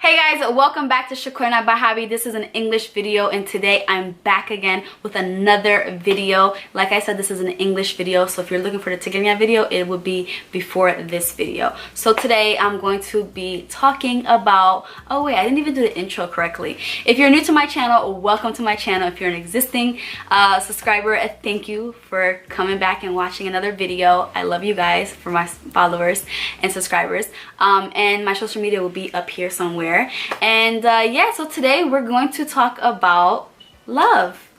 Hey guys, welcome back to Shikorina by Hobby. This is an English video and today I'm back again with another video. Like I said, this is an English video, so if you're looking for the Tigrinya video, it would be before this video. So today I'm going to be talking about, oh wait, I didn't even do the intro correctly. If you're new to my channel, welcome to my channel. If you're an existing subscriber, thank you for coming back and watching another video. I love you guys, for my followers and subscribers. And my social media will be up here somewhere. And yeah, so today we're going to talk about love.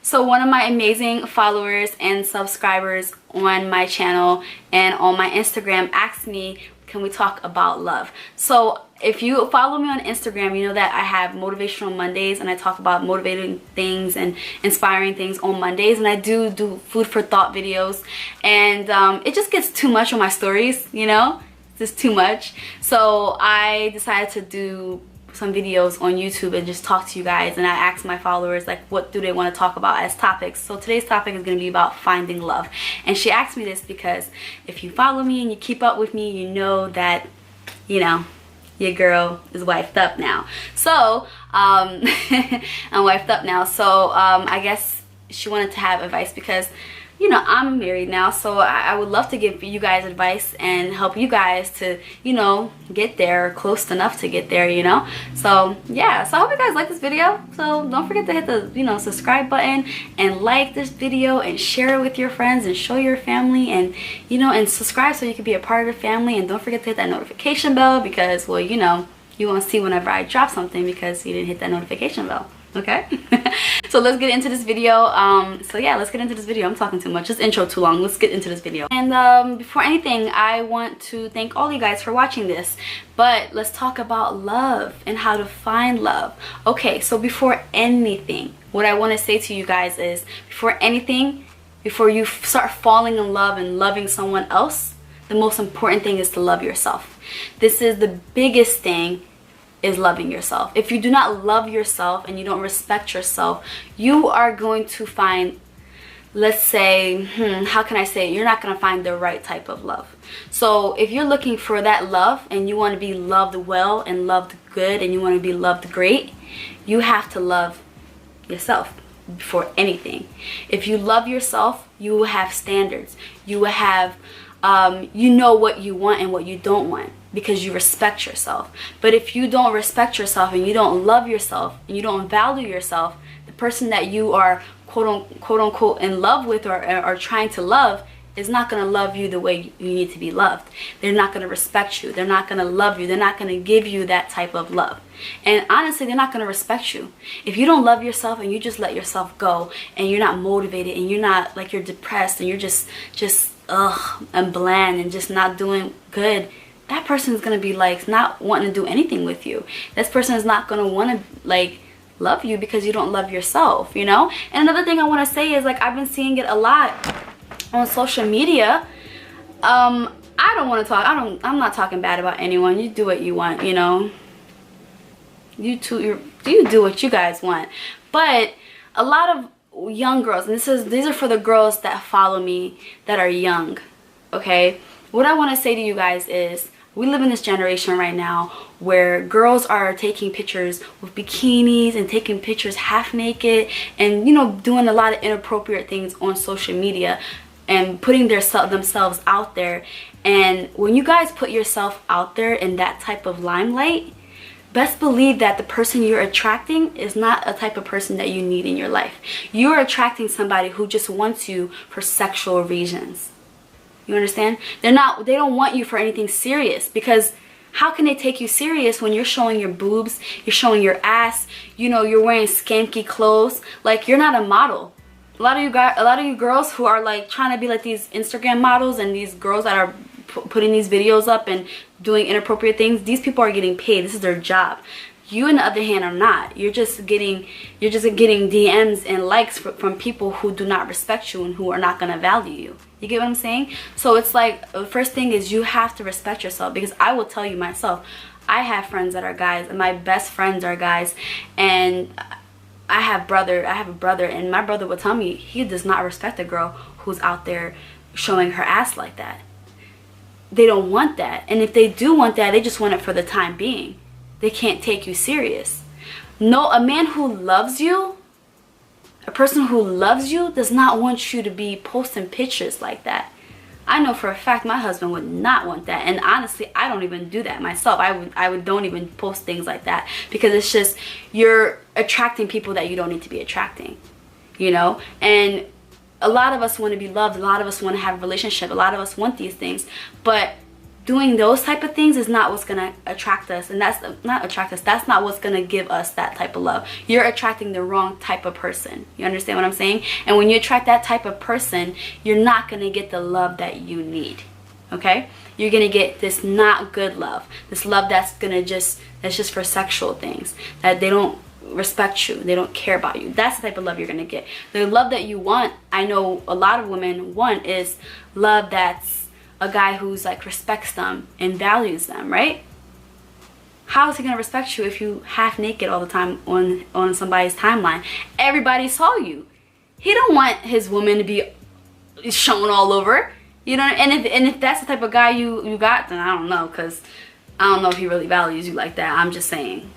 So one of my amazing followers and subscribers on my channel and on my Instagram asked me, can we talk about love? So if you follow me on Instagram, you know that I have motivational Mondays and I talk about motivating things and inspiring things on Mondays, and I do food for thought videos, and it just gets too much on my stories, you know, just too much. So I decided to do some videos on YouTube and just talk to you guys, and I asked my followers like what do they want to talk about as topics. So today's topic is going to be about finding love, and she asked me this because if you follow me and you keep up with me, you know that, you know, your girl is wifed up now. So I'm wifed up now, so I guess she wanted to have advice because, you know, I'm married now, so I would love to give you guys advice and help you guys to, you know, get there, close enough to get there, you know. So yeah, so I hope you guys like this video. So don't forget to hit the, you know, subscribe button and like this video and share it with your friends and show your family, and, you know, and subscribe so you can be a part of the family. And don't forget to hit that notification bell because, well, you know, you won't see whenever I drop something because you didn't hit that notification bell. Okay. So let's get into this video. So yeah, let's get into this video. I'm talking too much. This intro too long. Let's get into this video. And before anything, I want to thank all you guys for watching this. But let's talk about love and how to find love. Okay, so before anything, what I want to say to you guys is, before anything, before you start falling in love and loving someone else, the most important thing is to love yourself. This is the biggest thing, is loving yourself. If you do not love yourself and you don't respect yourself, you are going to find, let's say, how can I say it? You're not going to find the right type of love. So if you're looking for that love and you want to be loved well and loved good and you want to be loved great, you have to love yourself before anything. If you love yourself, you will have standards. You will have, you know what you want and what you don't want, because you respect yourself. But if you don't respect yourself and you don't love yourself and you don't value yourself, the person that you are quote unquote in love with or trying to love is not going to love you the way you need to be loved. They're not going to respect you. They're not going to love you. They're not going to give you that type of love. And honestly, they're not going to respect you. If you don't love yourself and you just let yourself go and you're not motivated and you're not, like, you're depressed and you're just and bland and just not doing good, that person is going to be like not wanting to do anything with you. This person is not going to want to like love you because you don't love yourself, you know. And another thing I want to say is, like, I've been seeing it a lot on social media. I don't want to talk, I'm not talking bad about anyone. You do what you want, you know. You do what you guys want. But a lot of young girls, and these are for the girls that follow me that are young, okay? What I want to say to you guys is, we live in this generation right now where girls are taking pictures with bikinis and taking pictures half naked and, you know, doing a lot of inappropriate things on social media and putting themselves out there. And when you guys put yourself out there in that type of limelight, best believe that the person you're attracting is not a type of person that you need in your life. You're attracting somebody who just wants you for sexual reasons. You understand? They don't want you for anything serious, because how can they take you serious when you're showing your boobs, you're showing your ass, you know, you're wearing skanky clothes? Like, you're not a model. A lot of you girls who are like trying to be like these Instagram models and these girls that are putting these videos up and doing inappropriate things, these people are getting paid. This is their job. You, on the other hand, are not. You're just getting DMs and likes from people who do not respect you and who are not going to value you. You get what I'm saying? So it's like, the first thing is you have to respect yourself, because I will tell you myself, I have friends that are guys, and my best friends are guys, and I have a brother, and my brother will tell me he does not respect a girl who's out there showing her ass like that. They don't want that. And if they do want that, they just want it for the time being. they can't take you serious. No, a man who loves you, a person who loves you, does not want you to be posting pictures like that. I know for a fact my husband would not want that, and honestly I don't even do that myself. I would don't even post things like that, because it's just, you're attracting people that you don't need to be attracting, you know. And a lot of us want to be loved, a lot of us want to have a relationship, a lot of us want these things, but doing those type of things is not what's gonna attract us, and that's not what's gonna give us that type of love. You're attracting the wrong type of person. You understand what I'm saying? And when you attract that type of person, you're not gonna get the love that you need. Okay? You're gonna get this not good love, this love that's just for sexual things, that they don't respect you, they don't care about you. That's the type of love you're gonna get. The love that you want, I know a lot of women want, is love that's a guy who's like respects them and values them, right? How is he gonna respect you if you half naked all the time on somebody's timeline? Everybody saw you. He don't want his woman to be shown all over, you know. And if that's the type of guy you got, then I don't know, because I don't know if he really values you like that. I'm just saying,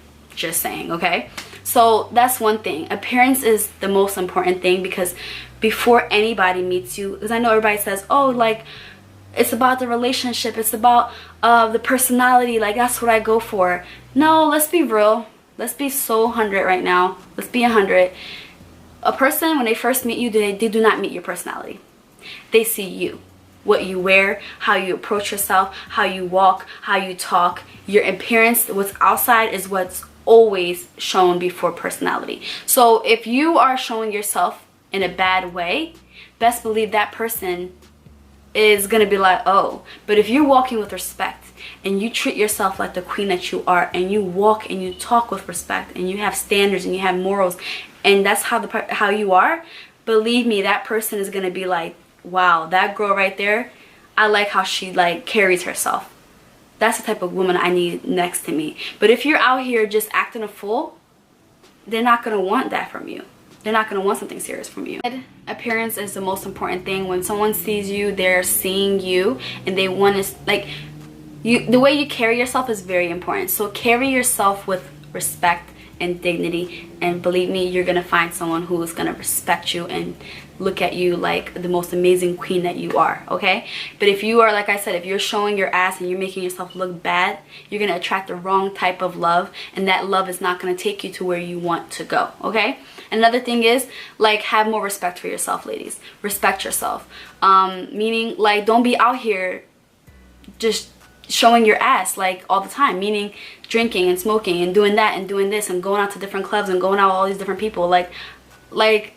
okay? So that's one thing. Appearance is the most important thing, because before anybody meets you, because I know everybody says, oh, like, it's about the relationship, it's about the personality, like that's what I go for. No, let's be real. Let's be so 100 right now. Let's be 100. A person, when they first meet you, they do not meet your personality. They see you. What you wear, how you approach yourself, how you walk, how you talk. Your appearance, what's outside is what's always shown before personality. So if you are showing yourself in a bad way, best believe that person is gonna be like, oh. But if you're walking with respect and you treat yourself like the queen that you are, and you walk and you talk with respect, and you have standards and you have morals, and that's how you are, believe me, that person is gonna be like, wow, that girl right there, I like how she like carries herself. That's the type of woman I need next to me. But if you're out here just acting a fool, they're not gonna want that from you. They're not going to want something serious from you. Appearance is the most important thing. When someone sees you, they're seeing you, and they want to, like, the way you carry yourself is very important. So carry yourself with respect and dignity, and believe me, you're going to find someone who is going to respect you and look at you like the most amazing queen that you are, okay? But if you are, like I said, if you're showing your ass and you're making yourself look bad, you're going to attract the wrong type of love, and that love is not going to take you to where you want to go, okay? Another thing is, like, have more respect for yourself, ladies. Respect yourself. Meaning, like, don't be out here just showing your ass, like, all the time. Meaning, drinking and smoking and doing that and doing this and going out to different clubs and going out with all these different people. Like,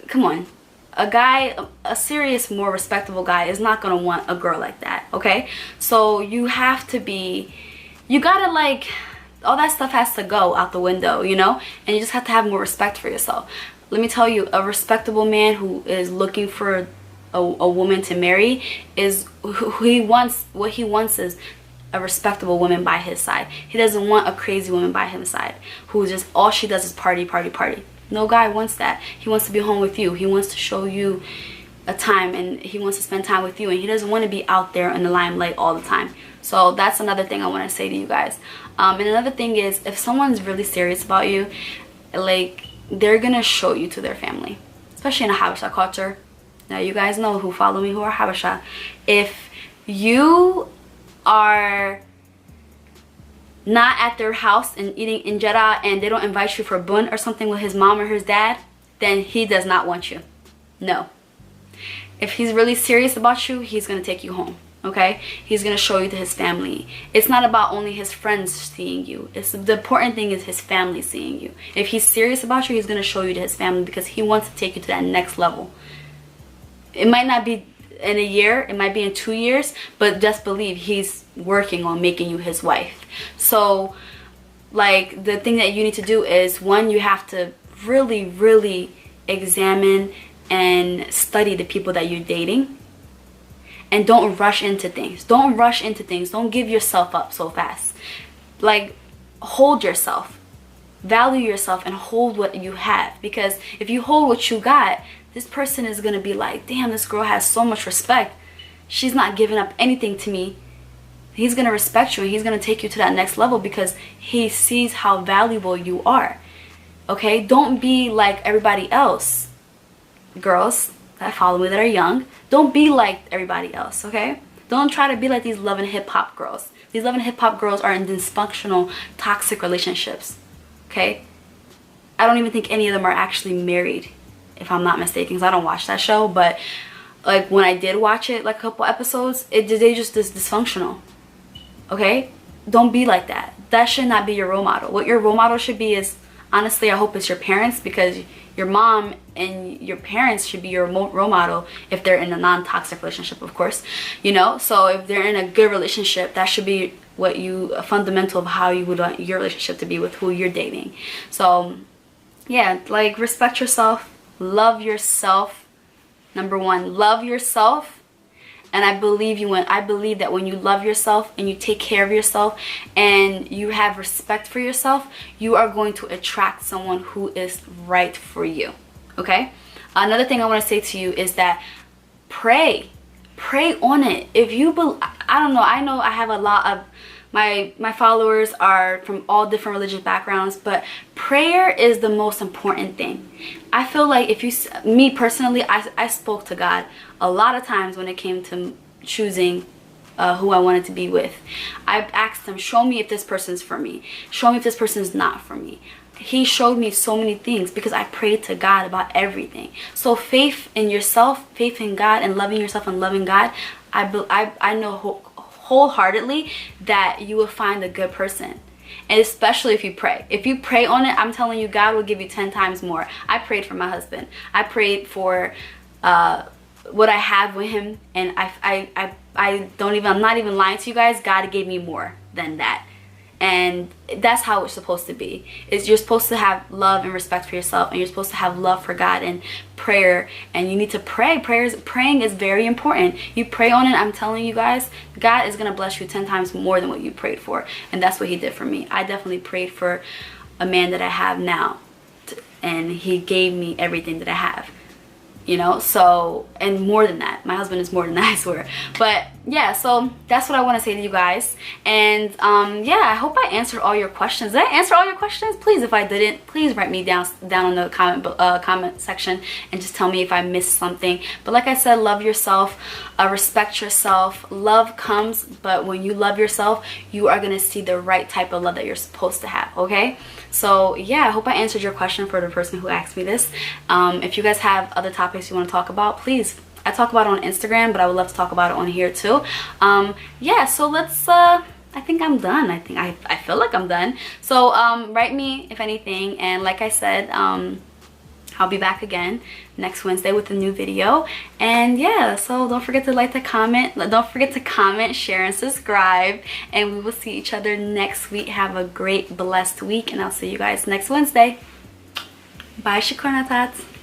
come on. A guy, a serious, more respectable guy is not going to want a girl like that, okay? So you have to be, you gotta, like, all that stuff has to go out the window, you know? And you just have to have more respect for yourself. Let me tell you, a respectable man who is looking for a woman to marry is what he wants is a respectable woman by his side. He doesn't want a crazy woman by his side who just all she does is party, party, party. No guy wants that. He wants to be home with you. He wants to show you a time, and he wants to spend time with you, and he doesn't want to be out there in the limelight all the time. So that's another thing I want to say to you guys. And another thing is, if someone's really serious about you, like, they're gonna show you to their family, especially in a Habesha culture. Now, you guys know who follow me who are Habesha. If you are not at their house and eating injera, and they don't invite you for bun or something with his mom or his dad, then he does not want you. No. If he's really serious about you, he's gonna take you home. Okay, he's gonna show you to his family. It's not about only his friends seeing you. It's the important thing is his family seeing you. If he's serious about you, he's gonna show you to his family, because he wants to take you to that next level. It might not be in a year, it might be in 2 years, but just believe he's working on making you his wife. So, like, the thing that you need to do is, one, you have to really examine and study the people that you're dating. And don't rush into things. Don't rush into things. Don't give yourself up so fast. Like, hold yourself. Value yourself and hold what you have. Because if you hold what you got, this person is going to be like, damn, this girl has so much respect. She's not giving up anything to me. He's going to respect you, and he's going to take you to that next level because he sees how valuable you are. Okay? Don't be like everybody else. Girls that follow me that are young, don't be like everybody else, okay? Don't try to be like these Love and Hip Hop girls. These Love and Hip Hop girls are in dysfunctional, toxic relationships, okay? I don't even think any of them are actually married, if I'm not mistaken, because I don't watch that show, but like when I did watch it, like a couple episodes, they just dysfunctional, okay? Don't be like that. That should not be your role model. What your role model should be is, honestly, I hope it's your parents, because your mom and your parents should be your role model if they're in a non-toxic relationship, of course, you know. So if they're in a good relationship, that should be what you, a fundamental of how you would want your relationship to be with who you're dating. So yeah, like, respect yourself, love yourself. Number one, love yourself. And I believe that when you love yourself and you take care of yourself and you have respect for yourself, you are going to attract someone who is right for you. Okay? Another thing I want to say to you is that pray on it. If you I don't know, I know I have a lot of my followers are from all different religious backgrounds, but prayer is the most important thing. I feel like me personally, I spoke to God a lot of times when it came to choosing who I wanted to be with. I asked him, show me if this person's for me. Show me if this person's not for me. He showed me so many things because I prayed to God about everything. So faith in yourself, faith in God, and loving yourself and loving God, I know wholeheartedly that you will find a good person. And especially if you pray. If you pray on it, I'm telling you, God will give you 10 times more. I prayed for my husband. I prayed for what I have with him, and I'm not even lying to you guys, God gave me more than that. And that's how it's supposed to be. You're supposed to have love and respect for yourself, and you're supposed to have love for God and prayer, and you need to pray. Praying is very important. You pray on it, I'm telling you guys, God is going to bless you 10 times more than what you prayed for. And that's what he did for me. I definitely prayed for a man that I have now, and he gave me everything that I have. You know, so, and more than that. My husband is more than that, I swear. But yeah, so that's what I want to say to you guys. And yeah, I hope I answered all your questions. Did I answer all your questions? Please, if I didn't, please write me down in the comment section and just tell me if I missed something. But like I said, love yourself, respect yourself. Love comes, but when you love yourself, you are gonna see the right type of love that you're supposed to have. Okay? So yeah, I hope I answered your question for the person who asked me this. If you guys have other topics you want to talk about, please. I talk about it on Instagram, but I would love to talk about it on here too. Yeah, so let's I think I'm done. I feel like I'm done. So write me if anything, and like I said, I'll be back again next Wednesday with a new video. And yeah, so don't forget to like the comment. Don't forget to comment, share, and subscribe. And we will see each other next week. Have a great, blessed week. And I'll see you guys next Wednesday. Bye, shikorinatat.